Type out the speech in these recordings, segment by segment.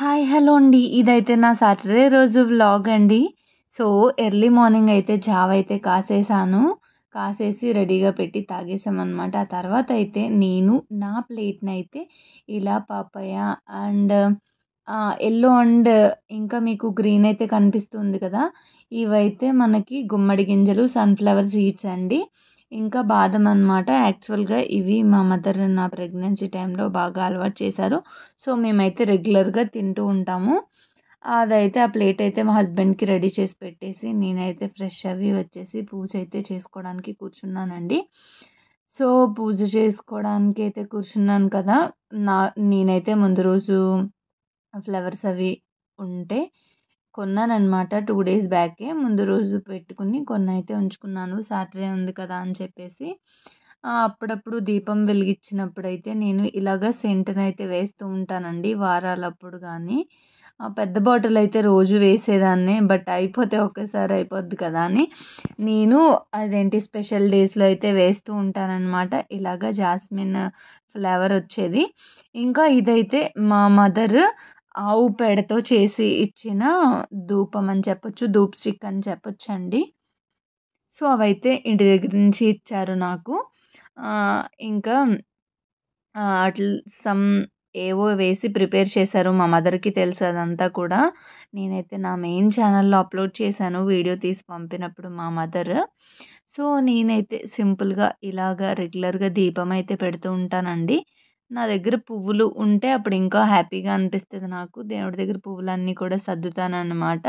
Hi! Hello అండి. ఇదైతే నా సాటర్‌డే రోజు వ్లాగ్ అండి. సో, ఎర్లీ మార్నింగ్ అయితే జావ అయితే కాసేసాను. కాసేసి రెడీగా పెట్టి తాగేసామనమాట. ఆ తర్వాతయితే నేను నా ప్లేట్‌నయితే ఇలా పపాయ అండ్ యెల్లో అండ్ ఇంకా మీకు గ్రీన్ అయితే కనిపిస్తుంది కదా! ఇవైతే మనకి గుమ్మడి గింజలు, సన్‌ఫ్లవర్ సీడ్స్ అండి. ఇంకా బాదం అనమాట. యాక్చువల్‌గా ఇవి మా మదర్ నా ప్రెగ్నెన్సీ టైంలో బాగా అలవాటు చేశారు. సో, మేమైతే రెగ్యులర్‌గా తింటూ ఉంటాము. అదైతే ఆ ప్లేట్ అయితే మా హస్బెండ్‌కి రెడీ చేసి పెట్టేసి, నేనైతే ఫ్రెష్ అవ్వి వచ్చేసి పూజ అయితే చేసుకోవడానికి కూర్చున్నానండి. సో, పూజ చేసుకోవడానికి అయితే కూర్చున్నాను కదా! నా నేనైతే ముందు రోజు ఫ్లవర్స్ అవి ఉంటే కొన్నాననమాట. 2 డేస్ బ్యాకే. ముందు రోజు పెట్టుకొని కొన్నయితే ఉంచుకున్నాను. సాటర్‌డే ఉంది కదా అని చెప్పేసి. అప్పుడప్పుడు దీపం వెలిగించినప్పుడైతే నేను ఇలాగ సెంట్‌నయితే వేస్తూ ఉంటానండి. వారాలప్పుడు గానీ. పెద్ద బాటిల్ అయితే రోజు వేసేదాన్నే. బట్ అయిపోతే ఒకేసారి అయిపోద్ది కదా అని నేను అదేంటి స్పెషల్ డేస్‌లో అయితే వేస్తూ ఉంటాననమాట. ఇలాగ జాస్మిన్ ఫ్లేవర్ వచ్చేది. ఇంకా ఇదైతే మా మదర్ ఆవు పేడతో చేసి ఇచ్చిన ధూపం అని చెప్పొచ్చు. ధూప్ స్టిక్ అని చెప్పొచ్చండి. సో, అవైతే ఇంటి దగ్గర నుంచి ఇచ్చారు నాకు. ఇంకా అట్ల్ సమ్ ఏవో వేసి ప్రిపేర్ చేశారు. మా మదర్‌కి తెలుసు అదంతా కూడా. నేనైతే నా మెయిన్ ఛానెల్‌లో అప్‌లోడ్ చేశాను. వీడియో తీసి పంపినప్పుడు మా మదర్. సో, నేనైతే సింపుల్‌గా ఇలాగ రెగ్యులర్‌గా దీపం అయితే పెడుతూ ఉంటానండి. నా దగ్గర పువ్వులు ఉంటే అప్పుడు ఇంకా హ్యాపీగా అనిపిస్తది నాకు. దేవుడి దగ్గర పువ్వులన్నీ కూడా సర్దుతాననమాట.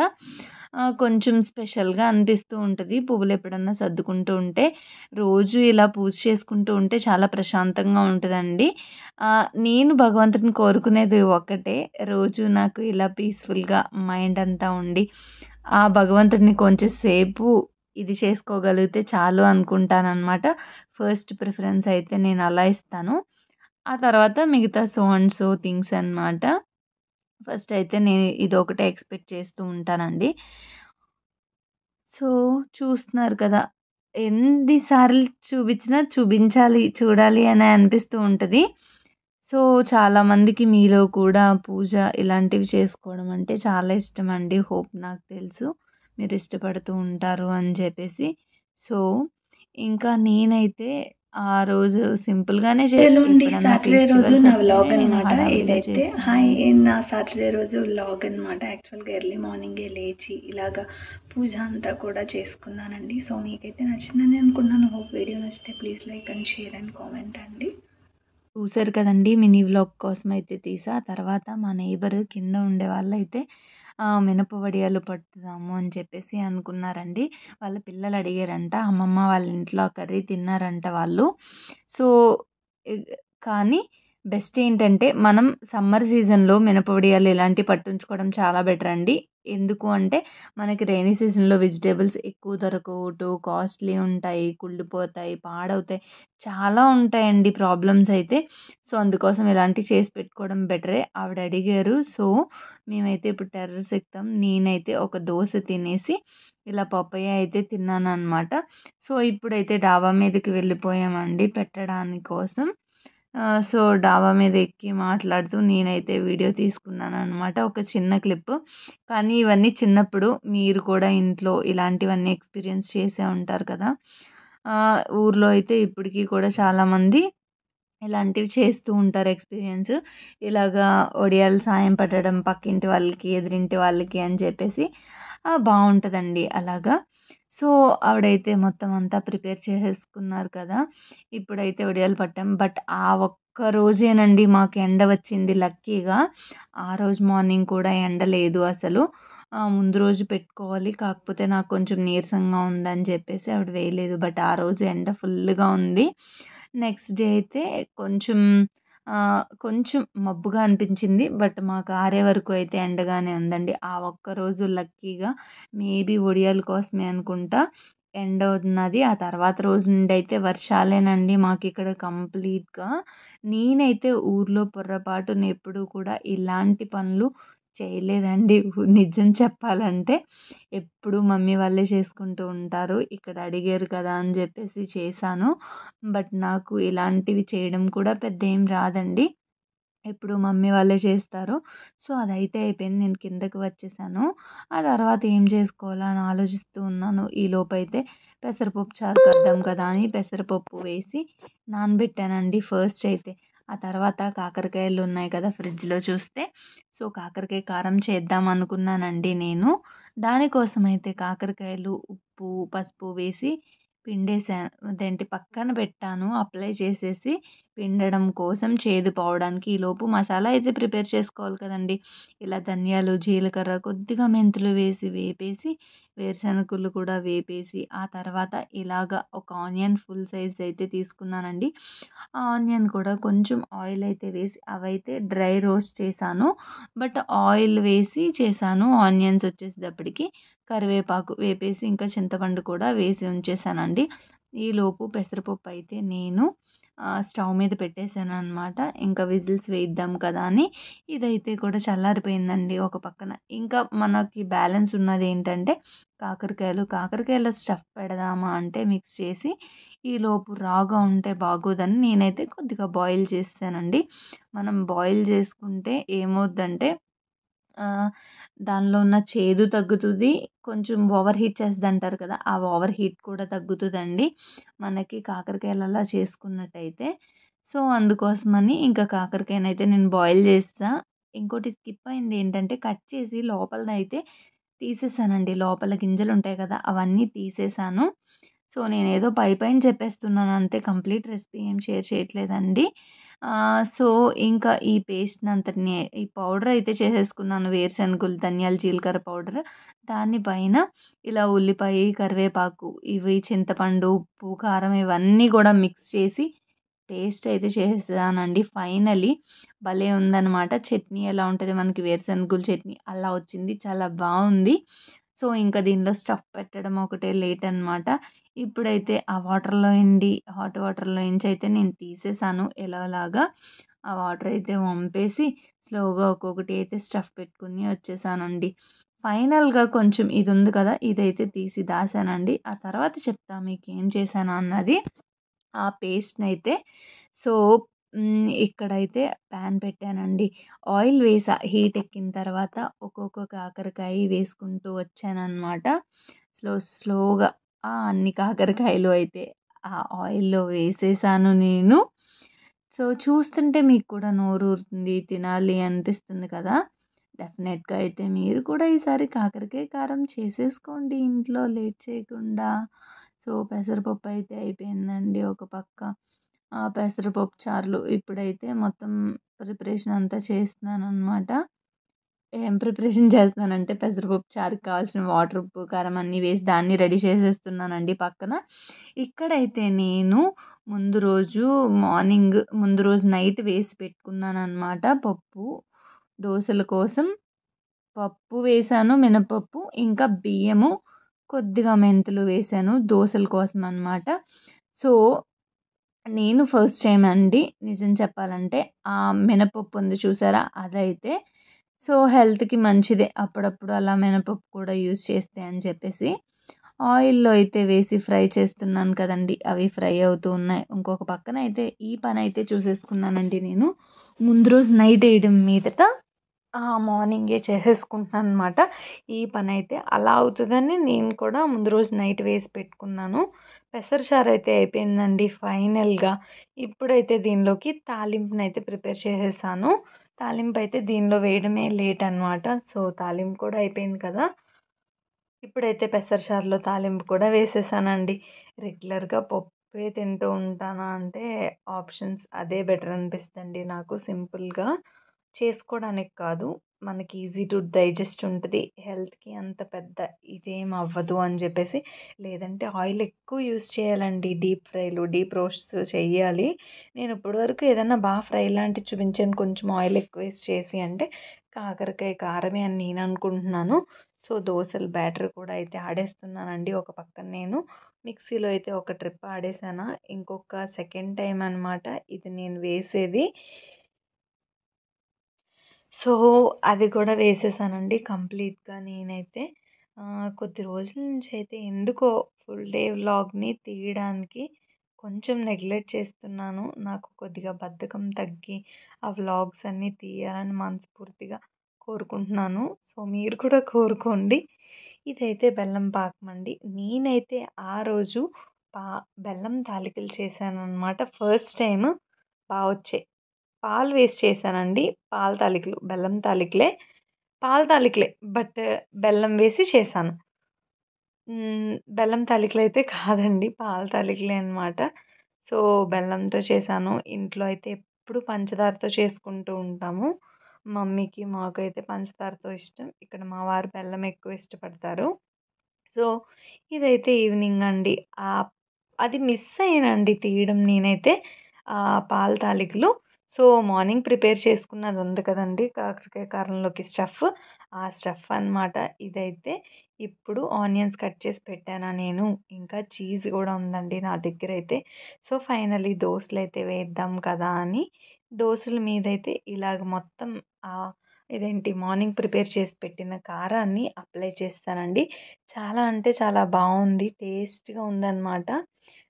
కొంచెం స్పెషల్‌గా అనిపిస్తూ ఉంటది. పువ్వులు ఎప్పుడన్నా సర్దుకుంటూ ఉంటే. రోజు ఇలా పూజ చేసుకుంటూ ఉంటే చాలా ప్రశాంతంగా ఉంటదండి. నేను భగవంతుడిని కోరుకునేది ఒక్కటే, రోజు నాకు ఇలా పీస్‌ఫుల్‌గా మైండ్ అంతా ఉండి, ఆ భగవంతుడిని కొంచెం సేపు ఇది చేసుకోగలిగితే చాలు అనుకుంటాననమాట. ఫస్ట్ ప్రిఫరెన్స్ అయితే నేను అలా ఇస్తాను. ఆ తర్వాత మిగతా సో అండ్ సో థింగ్స్ అనమాట. ఫస్ట్ అయితే నేను ఇదొకటే ఎక్స్‌పెక్ట్ చేస్తూ ఉంటానండి. సో, చూస్తున్నారు కదా! ఎన్ని సార్లు చూపించినా చూపించాలి, చూడాలి అనే అనిపిస్తూ ఉంటది. సో, చాలామందికి మీలో కూడా పూజ ఇలాంటివి చేసుకోవడం అంటే చాలా ఇష్టమండి. హోప్ నాకు తెలుసు. మీరు ఇష్టపడుతూ ఉంటారు అని చెప్పేసి. సో, ఇంకా నేనైతే ఆ రోజు సింపుల్‌గానే హలో అండి. ఎప్పుడన్నా సాటర్‌డే రోజు ఫెస్టివల్స్ నా వస్తేనే వ్లాగ్ నేను అనమాట. హడావిడిగా ఇదైతే హాయ్! చేస్తానండి. నా సాటర్‌డే రోజు వ్లాగ్ అనమాట. యాక్చువల్‌గా ఎర్లీ మార్నింగే లేచి ఇలాగా పూజ అంతా కూడా చేసుకున్నానండి. సో, మీకైతే నచ్చిందని అనుకుంటున్నాను. హోప్ వీడియో నచ్చితే please like and share and comment అండి. చూసారు కదండీ! మినీ వ్లాగ్ కోసమయితే తీసా. తర్వాత మా నెయిబర్ కింద ఉండేవాళ్ళైతే మినప వడియాలు పట్టుదాము అని చెప్పేసి అనుకున్నారండి. వాళ్ళ పిల్లలు అడిగారంట. అమ్మమ్మ వాళ్ళ ఇంట్లో ఆ కర్రీ తిన్నారంట వాళ్ళు. సో, ఇగ్ కానీ బెస్ట్ ఏంటంటే మనం సమ్మర్ సీజన్‌లో మినప వడియాలు ఇలాంటివి పట్టుంచుకోవడం చాలా బెటర్ అండి. ఎందుకు అంటే మనకి రెయినీ సీజన్‌లో వెజిటబుల్స్ ఎక్కువ దొరకవు. టూ కాస్ట్‌లీ ఉంటాయి. కుళ్ళిపోతాయి, పాడవుతాయి. చాలా ఉంటాయండి ప్రాబ్లమ్స్ అయితే. సో, అందుకోసం ఇలాంటివి చేసి పెట్టుకోవడం బెటరే. ఆవిడ అడిగారు. సో, మేమైతే ఇప్పుడు టెర్రస్ ఎక్కుతాం. నేనైతే ఒక దోస తినేసి ఇలా పపాయ అయితే తిన్నాననమాట. సో, ఇప్పుడైతే డాబా మీదకి వెళ్ళిపోయామండి పెట్టడాని కోసం. సో, డాబా మీద ఎక్కి మాట్లాడుతూ నేనైతే వీడియో తీసుకున్నాననమాట. ఒక చిన్న క్లిప్. కానీ ఇవన్నీ చిన్నప్పుడు మీరు కూడా ఇంట్లో ఇలాంటివన్నీ ఎక్స్‌పీరియన్స్ చేసే ఉంటారు కదా! ఊర్లో అయితే ఇప్పటికి కూడా చాలామంది ఇలాంటివి చేస్తూ ఉంటారు ఎక్స్‌పీరియన్స్. ఇలాగా ఒడియాలు సాయం పట్టడం పక్కింటి వాళ్ళకి, ఎదురింటి వాళ్ళకి అని చెప్పేసి బావుంటదండి అలాగా. సో, ఆవిడైతే మొత్తం అంతా ప్రిపేర్ చేసేసుకున్నారు కదా! ఇప్పుడైతే ఒడియాలు పట్టాం. బట్ ఆ ఒక్క రోజేనండి మాకు ఎండ వచ్చింది లక్కీగా. ఆ రోజు మార్నింగ్ కూడా ఎండ లేదు అసలు. ముందు రోజు పెట్టుకోవాలి. కాకపోతే నాకు కొంచెం నీరసంగా ఉందని చెప్పేసి ఆవిడ వేయలేదు. బట్ ఆ రోజు ఎండ ఫుల్లుగా ఉంది. నెక్స్ట్ డే అయితే కొంచెం కొంచెం మబ్బుగా అనిపించింది. బట్ మాకు ఆరే వరకు అయితే ఎండగానే ఉందండి. ఆ ఒక్కరోజు లక్కీగా మేబీ ఒడియాల కోసమే అనుకుంటా ఎండ ఉన్నది. ఆ తర్వాత రోజు నుండి అయితే వర్షాలేనండి మాకిక్కడ కంప్లీట్‌గా. నేనైతే ఊర్లో పొర్రపాటున ఎప్పుడూ కూడా ఇలాంటి పనులు చేయలేదండి. నిజం చెప్పాలంటే. ఎప్పుడు మమ్మీ వాళ్ళే చేసుకుంటూ ఉంటారు. ఇక్కడ అడిగారు కదా అని చెప్పేసి చేశాను. బట్ నాకు ఇలాంటివి చేయడం కూడా పెద్ద ఏం రాదండి. ఎప్పుడు మమ్మీ వాళ్ళే చేస్తారు. సో, అదైతే అయిపోయింది. నేను కిందకి వచ్చేసాను. ఆ తర్వాత ఏం చేసుకోవాలా అని ఆలోచిస్తూ ఉన్నాను. ఈలోపైతే పెసరపప్పు చారు కద్దాం కదా అని పెసరపప్పు వేసి నానబెట్టానండి ఫస్ట్ అయితే. ఆ తర్వాత కాకరకాయలు ఉన్నాయి కదా ఫ్రిడ్జ్‌లో చూస్తే, సో, కాకరకాయ కారం చేద్దాం అనుకున్నానండి నేను. దానికోసమైతే కాకరకాయలు, ఉప్పు, పసుపు వేసి పిండేసా అదేంటి పక్కన పెట్టాను అప్లై చేసేసి పిండడం కోసం చేదు పోవడానికి. ఈలోపు మసాలా అయితే ప్రిపేర్ చేసుకోవాలి కదండీ! ఇలా ధనియాలు, జీలకర్ర, కొద్దిగా మెంతులు వేసి వేపేసి, వేరుశనగుళ్ళు కూడా వేపేసి, ఆ తర్వాత ఇలాగ ఒక ఆనియన్ ఫుల్ సైజ్ అయితే తీసుకున్నానండి. ఆ ఆనియన్ కూడా కొంచెం ఆయిల్ అయితే వేసి అవైతే డ్రై రోస్ట్ చేశాను. బట్ ఆయిల్ వేసి చేశాను. ఆనియన్స్ వచ్చేసేటప్పటికి కరివేపాకు వేపేసి ఇంకా చింతపండు కూడా వేసి ఉంచేసానండి. ఈలోపు పెసరపప్పు అయితే నేను స్టవ్ మీద పెట్టేసాననమాట. ఇంకా విజిల్స్ వేయిద్దాం కదా అని. ఇదైతే కూడా చల్లారిపోయిందండి ఒక పక్కన. ఇంకా మనకి బ్యాలెన్స్ ఉన్నదేంటంటే కాకరకాయలో స్టఫ్ పెడదామా అంటే మిక్స్ చేసి ఈలోపు రాగా ఉంటే బాగోదని నేనైతే కొద్దిగా బాయిల్ చేసేసానండి. మనం బాయిల్ చేసుకుంటే ఏమవుద్దంటే ఆహ్, దానిలో ఉన్న చేదు తగ్గుతుంది. కొంచెం ఓవర్ హీట్ చేస్తదంటారు కదా! ఆ ఓవర్ హీట్ కూడా తగ్గుతదండి. మనకి కాకరకాయలు అలా చేసుకున్నట్టయితే. సో, అందుకోసమని ఇంకా కాకరకాయనైతే నేను బాయిల్ చేసేసా. ఇంకోటి స్కిప్ అయింది ఏంటంటే కట్ చేసి లోపలనైతే తీసేసానండి. లోపల గింజలుంటాయి కదా! అవన్నీ తీసేసాను. సో, నేనేదో పైపైన చెప్పేస్తున్నాను అంతే. కంప్లీట్ రెసిపీ ఏం షేర్ చేయట్లేదండి. సో, ఇంకా ఈ పేస్ట్‌నంతటిని ఈ పౌడర్ అయితే చేసేసుకున్నాను. వేరుశనగులు, ధనియాలు, జీలకర్ర పౌడర్. దాని పైన ఇలా ఉల్లిపాయ, కరివేపాకు, ఇవి చింతపండు, ఉప్పు, కారం ఇవన్నీ గూడా మిక్స్ చేసి పేస్ట్ అయితే చేసేసానండి. ఫైనల్లీ భలే ఉందనమాట. చట్నీ ఎలా ఉంటది మనకి వేరుశనగుల చట్నీ అలా వచ్చింది. చాలా బావుంది. సో, ఇంకా దీనిలో స్టఫ్ పెట్టడం ఒకటే లేట్ అనమాట. ఇప్పుడైతే ఆ హాట్ వాటర్‌లో నుంచయితే నేను తీసేసాను ఎలాలాగా. ఆ వాటర్ అయితే వంపేసి స్లోగా ఒక్కొక్కటి అయితే స్టఫ్ పెట్టుకొని వచ్చేసానండి. ఫైనల్‌గా కొంచెం ఇది ఉంది కదా! ఇదైతే తీసి దాసానండి. ఆ తర్వాత చెప్తా మీకేం చేశాను అన్నది. ఆ పేస్ట్‌నైతే సో, ఇక్కడైతే పాన్ పెట్టానండి. ఆయిల్ వేసా. హీట్ ఎక్కిన తర్వాత ఒక్కొక్క కాకరకాయ వేసుకుంటూ వచ్చాననమాట. స్లోగా అన్ని కాకరకాయలు అయితే ఆ ఆయిల్‌లో వేసేసాను నేను. సో, చూస్తుంటే మీకు కూడా నోరూరుతుంది. తినాలి అనిపిస్తుంది కదా! డెఫినెట్‌గా అయితే మీరు కూడా ఈసారి కాకరకాయ కారం చేసేసుకోండి ఇంట్లో లేట్ చేయకుండా. సో, పెసరపప్పు అయితే అయిపోయిందండి ఒక పక్క. పెసరపప్పు చారులు ఇప్పుడైతే మొత్తం ప్రిపరేషన్ అంతా చేస్తున్నాననమాట. ఏం ప్రిపరేషన్ చేస్తున్నానంటే పెసరపప్పు చారుకి కావాల్సిన వాటర్, ఉప్పు, కారం అన్నీ వేసి దాన్ని రెడీ చేసేస్తున్నానండి పక్కన. ఇక్కడైతే నేను ముందు రోజు నైట్ వేసి పెట్టుకున్నాననమాట పప్పు. దోసల కోసం పప్పు వేశాను, మినపప్పు, ఇంకా బియ్యము, కొద్దిగా మెంతులు వేశాను దోసల కోసం అనమాట. సో, నేను ఫస్ట్ టైమ్ అండి నిజం చెప్పాలంటే మినపప్పు ఉంది చూసారా? అదైతే సో, హెల్త్‌కి మంచిదే. అప్పుడప్పుడు అలా మినపప్పు కూడా యూజ్ చేస్తే అని చెప్పేసి ఆయిల్‌లో అయితే వేసి ఫ్రై చేస్తున్నాను కదండీ! అవి ఫ్రై అవుతూ ఉన్నాయి. ఇంకొక పక్కన అయితే ఈ పనైతే చూసేసుకున్నానండి నేను. ముందు రోజు నైట్ వేయడం మీదట మార్నింగే చేసేసుకుంటున్నాననమాట. ఈ పనైతే అలా అవుతదని నేను కూడా ముందు రోజు నైట్ వేసి పెట్టుకున్నాను. పెసర చారైతే అయిపోయిందండి ఫైనల్‌గా. ఇప్పుడైతే దీనిలోకి తాలింపునైతే ప్రిపేర్ చేసేసాను. తాలింపయితే దీనిలో వేయడమే లేట్ అనమాట. సో, తాలింపు కూడా అయిపోయింది కదా! ఇప్పుడైతే పెసర చారులో తాలింపు కూడా వేసేసానండి. రెగ్యులర్‌గా పప్పే తింటూ ఉంటానా అంటే ఆప్షన్స్ అదే బెటర్ అనిపిస్తదండి నాకు సింపుల్‌గా. చేసుకోవడానికి కాదు. మనకి ఈజీ టు డైజెస్ట్ ఉంటది. హెల్త్‌కి అంత పెద్ద ఇదేం అవ్వదు అని చెప్పేసి. లేదంటే ఆయిల్ ఎక్కువ యూజ్ చేయాలండి. డీప్ రోస్ట్స్ చెయ్యాలి. నేను ఇప్పటి వరకు ఏదన్నా ఫ్రై లాంటివి చూపించాను కొంచెం ఆయిల్ ఎక్కువేసి చేసి అంటే కాకరకాయ కారమే అని నేను అనుకుంటున్నాను. సో, దోసల బ్యాటర్ కూడా అయితే ఆడేస్తున్నానండి. ఒక పక్కన నేను మిక్సీలో అయితే ఒక ట్రిప్ ఆడేసానా, ఇంకొక సెకండ్ టైమ్ అనమాట ఇది నేను వేసేది. సో, అది కూడా వేసేసానండి కంప్లీట్‌గా నేనైతే. కొద్ది రోజుల నుంచయితే ఎందుకో ఫుల్ డే వ్లాగ్‌ని తీయడానికి కొంచెం నెగ్లెక్ట్ చేస్తున్నాను. నాకు కొద్దిగా బద్ధకం తగ్గి ఆ వ్లాగ్స్ అన్నీ తీయాలని మనస్ఫూర్తిగా కోరుకుంటున్నాను. సో మీరు కూడా కోరుకోండి. ఇదైతే బెల్లం పాకం అండి. నేనైతే ఆ రోజు పా బెల్లం తాలికలు చేశాననమాట. ఫస్ట్ టైమ్ వచ్చాయి. పాలు వేసి చేశానండి. పాల తాలికలు, బెల్లం తాలికలే, పాల తాలికలే, బట్ బెల్లం వేసి చేశాను. బెల్లం తాలికలైతే కాదండి. పాల తాలికలే అనమాట. సో బెల్లంతో చేశాను. ఇంట్లో అయితే ఎప్పుడు పంచదారతో చేసుకుంటూ ఉంటాము. మమ్మీకి, మాకైతే పంచదారతో ఇష్టం. ఇక్కడ మా వారు బెల్లం ఎక్కువ ఇష్టపడతారు. సో ఇదైతే ఈవినింగ్ అండి. అది మిస్ అయ్యానండి తీయడం నేనైతే పాల తాలికలు. సో మార్నింగ్ ప్రిపేర్ చేసుకున్నది ఉంది కదండీ కాకరకాయ కారంలోకి స్టఫ్, ఆ స్టఫ్ అనమాట ఇదైతే. ఇప్పుడు ఆనియన్స్ కట్ చేసి పెట్టానా నేను, ఇంకా చీజ్ కూడా ఉందండి నా దగ్గర అయితే. సో ఫైనల్లీ దోసలు అయితే వేద్దాం కదా అని దోసల మీదైతే ఇలాగ మొత్తం ఇదేంటి మార్నింగ్ ప్రిపేర్ చేసి పెట్టిన కారాన్ని అప్లై చేస్తానండి. చాలా అంటే చాలా బాగుంది, టేస్ట్గా ఉందన్నమాట.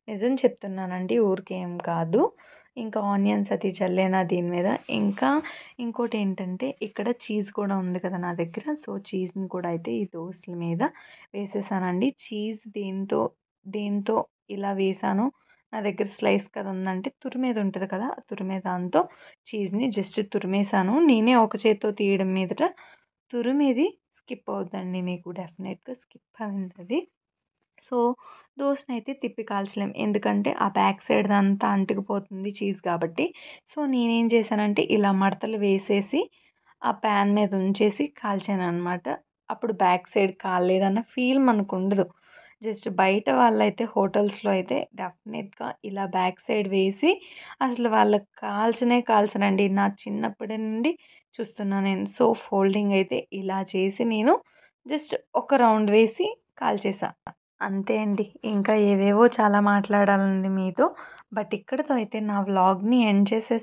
నిజం చెప్తున్నానండి, ఊరికేం కాదు. ఇంకా ఆనియన్స్ అది చల్లేనా దీని మీద. ఇంకా ఇంకోటి ఏంటంటే ఇక్కడ చీజ్ కూడా ఉంది కదా నా దగ్గర. సో చీజ్ని కూడా అయితే ఈ దోసల మీద వేసేసానండి. చీజ్ దేంతో ఇలా వేసాను, నా దగ్గర స్లైస్ కదా ఉందంటే తురిమేది ఉంటుంది కదా, ఆ తురిమే దాంతో చీజ్ని జస్ట్ తురిమేసాను. నేనే ఒక చేత్తో తీయడం మీదట తురిమేది స్కిప్ అవుతుందండి, మీకు డెఫినెట్గా స్కిప్ అయింది అది. సో దోసనైతే తిప్పి కాల్చలేం, ఎందుకంటే ఆ బ్యాక్ సైడ్ అంతా అంటుకుపోతుంది చీజ్ కాబట్టి. సో నేనేం చేశానంటే ఇలా మడతలు వేసేసి ఆ ప్యాన్ మీద ఉంచేసి కాల్చాను అనమాట. అప్పుడు బ్యాక్ సైడ్ కాలేదన్న ఫీల్ మనకు ఉండదు. జస్ట్ బయట వాళ్ళైతే హోటల్స్లో అయితే డెఫినెట్గా ఇలా బ్యాక్ సైడ్ వేసి అసలు వాళ్ళకి కాల్చనండి. నా చిన్నప్పటి నుండి చూస్తున్నా నేను. సో ఫోల్డింగ్ అయితే ఇలా చేసి నేను జస్ట్ ఒక రౌండ్ వేసి కాల్చేసా. అంతే అండి. ఇంకా ఏవేవో చాలా మాట్లాడాలండి మీతో. బట్ ఇక్కడితో అయితే నా వ్లాగ్ని ఎండ్ చేసేసి